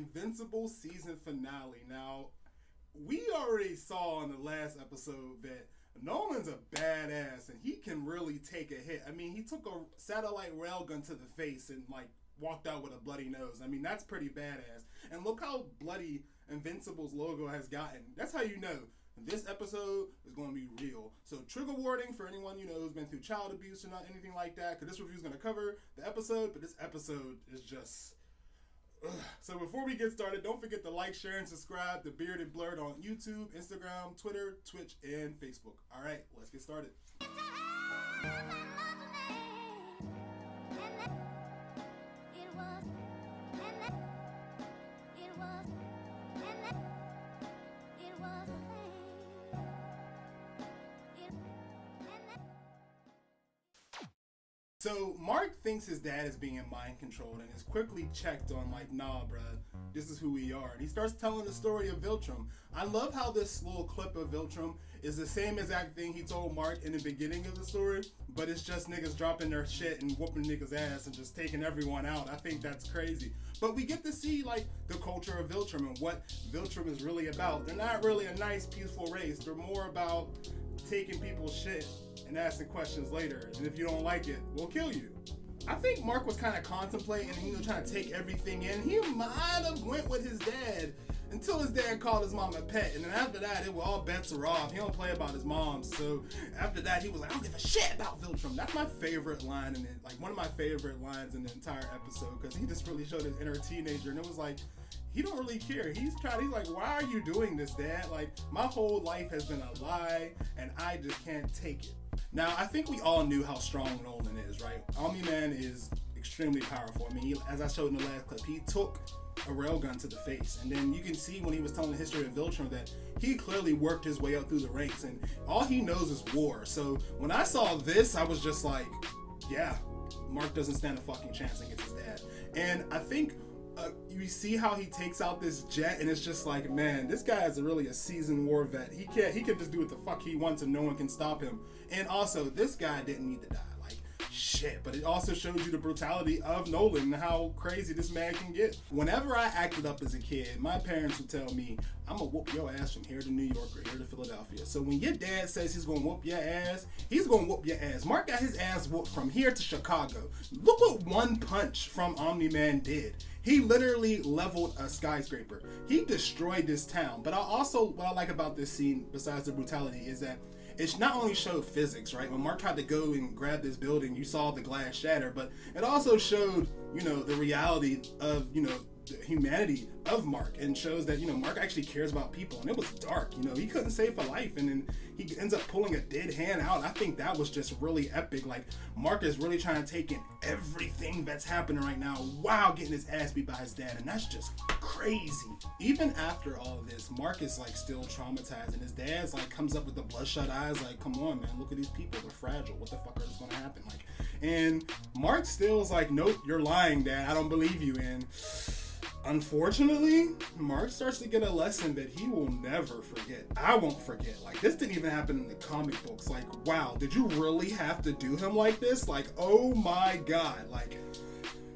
Invincible season finale. Now, we already saw in the last episode that Nolan's a badass and he can really take a hit. I mean, he took a satellite railgun to the face and like walked out with a bloody nose. I mean, that's pretty badass. And look how bloody Invincible's logo has gotten. That's how you know this episode is going to be real. So trigger warning for anyone you know who's been through child abuse or not anything like that, because this review is going to cover the episode, but this episode is just... Ugh. So before we get started, don't forget to like, share, and subscribe to Bearded Blurred on YouTube, Instagram, Twitter, Twitch, and Facebook. All right, let's get started. So Mark thinks his dad is being mind controlled and is quickly checked on like, nah, bruh, this is who we are. And he starts telling the story of Viltrum. I love how this little clip of Viltrum is the same exact thing he told Mark in the beginning of the story, but it's just niggas dropping their shit and whooping niggas' ass and just taking everyone out. I think that's crazy. But we get to see like the culture of Viltrum and what Viltrum is really about. They're not really a nice, peaceful race. They're more about taking people's shit and asking questions later, and if you don't like it, we'll kill you. I think Mark was kind of contemplating and trying to take everything in. He might have went with his dad until his dad called his mom a pet, and then after that, all bets are off. He don't play about his mom, so after that, he was like, I don't give a shit about Viltrum. That's my favorite line in it, like one of my favorite lines in the entire episode, because he just really showed his inner teenager, and it was like, he don't really care. He's like, why are you doing this, Dad? Like, my whole life has been a lie, and I just can't take it. Now, I think we all knew how strong Nolan is, right? Omni-Man is extremely powerful. I mean, as I showed in the last clip, he took a railgun to the face. And then you can see when he was telling the history of Viltrum that he clearly worked his way up through the ranks, and all he knows is war. So when I saw this, I was just like, yeah, Mark doesn't stand a fucking chance against his dad. And I think you see how he takes out this jet, and it's just like, man, this guy is really a seasoned war vet. He can just do what the fuck he wants and no one can stop him. And also, this guy didn't need to die. Like, shit. But it also shows you the brutality of Nolan and how crazy this man can get. Whenever I acted up as a kid, my parents would tell me, I'm gonna whoop your ass from here to New York or here to Philadelphia. So when your dad says he's gonna whoop your ass, he's gonna whoop your ass. Mark got his ass whooped from here to Chicago. Look what one punch from Omni-Man did. He literally leveled a skyscraper. He destroyed this town. But what I like about this scene, besides the brutality, is that it not only showed physics, right? When Mark tried to go and grab this building, you saw the glass shatter, but it also showed, the reality of, the humanity of Mark, and shows that, Mark actually cares about people. And it was dark, he couldn't save for life, and then he ends up pulling a dead hand out. I think that was just really epic. Like, Mark is really trying to take in everything that's happening right now while getting his ass beat by his dad, and that's just crazy. Even after all of this, Mark is like still traumatized, and his dad's like comes up with the bloodshot eyes, like, come on, man, look at these people, they're fragile, what the fuck is gonna happen? Like, and Mark still is like, nope, you're lying, Dad, I don't believe you. And unfortunately, Mark starts to get a lesson that he will never forget. I won't forget. Like, this didn't even happen in the comic books. Like, wow, did you really have to do him like this? Like, oh my god, like,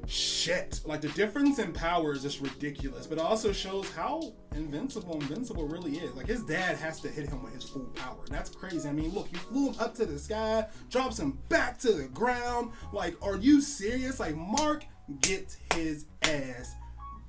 shit. Like, the difference in power is just ridiculous, but it also shows how invincible really is. Like, his dad has to hit him with his full power. That's crazy. I mean, look, you flew him up to the sky, drops him back to the ground. Like, are you serious? Like, Mark gets his ass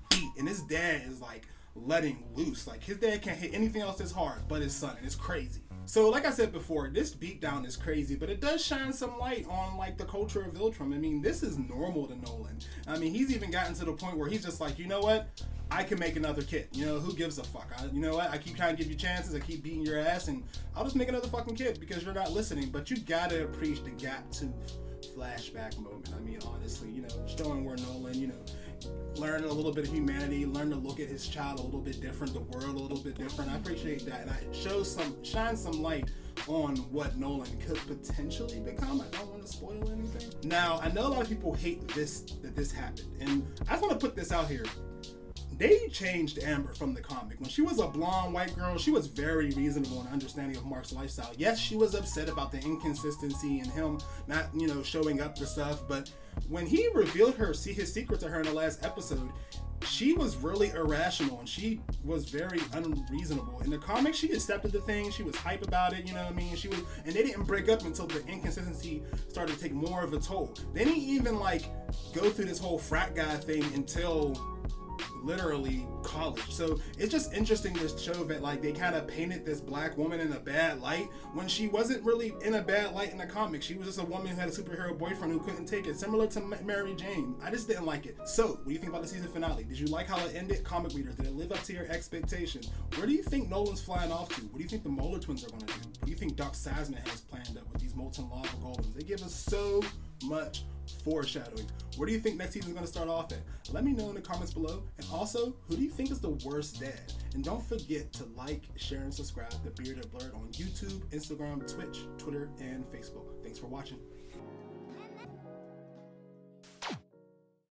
beat, and his dad is like letting loose. Like, his dad can't hit anything else as hard but his son, and it's crazy. So like I said before, this beatdown is crazy, but it does shine some light on like the culture of Viltrum. I mean, this is normal to Nolan. I mean, he's even gotten to the point where he's just like, you know what, I can make another kid. Who gives a fuck? You know what, I keep trying to give you chances, I keep beating your ass, and I'll just make another fucking kid because you're not listening. But you gotta appreciate the gap tooth flashback moment. I mean, honestly, showing where Nolan, learn a little bit of humanity, learn to look at his child a little bit different, the world a little bit different. I appreciate that, and it shines some light on what Nolan could potentially become. I don't want to spoil anything. Now, I know a lot of people hate that this happened, and I just want to put this out here. they changed Amber from the comic. When she was a blonde white girl, she was very reasonable and understanding of Mark's lifestyle. Yes, she was upset about the inconsistency and him not, showing up to stuff, but when he revealed his secret to her in the last episode, she was really irrational and she was very unreasonable. In the comic, she accepted the thing, she was hype about it, and they didn't break up until the inconsistency started to take more of a toll. They didn't even go through this whole frat guy thing until literally college. So it's just interesting to show that they kind of painted this black woman in a bad light when she wasn't really in a bad light in the comics. She was just a woman who had a superhero boyfriend who couldn't take it, similar to Mary Jane. I just didn't like it. So what do you think about the season finale? Did you like how it ended? Comic readers, did it live up to your expectations? Where do you think Nolan's flying off to? What do you think the Molar twins are going to do? What do you think Doc Sasman has planned up with these molten lava golems? They give us so much foreshadowing. Where do you think next season is going to start off at? Let me know in the comments below. And also, who do you think is the worst dad? And don't forget to like, share, and subscribe to Bearded Blurred on YouTube, Instagram, Twitch, Twitter, and Facebook. Thanks for watching.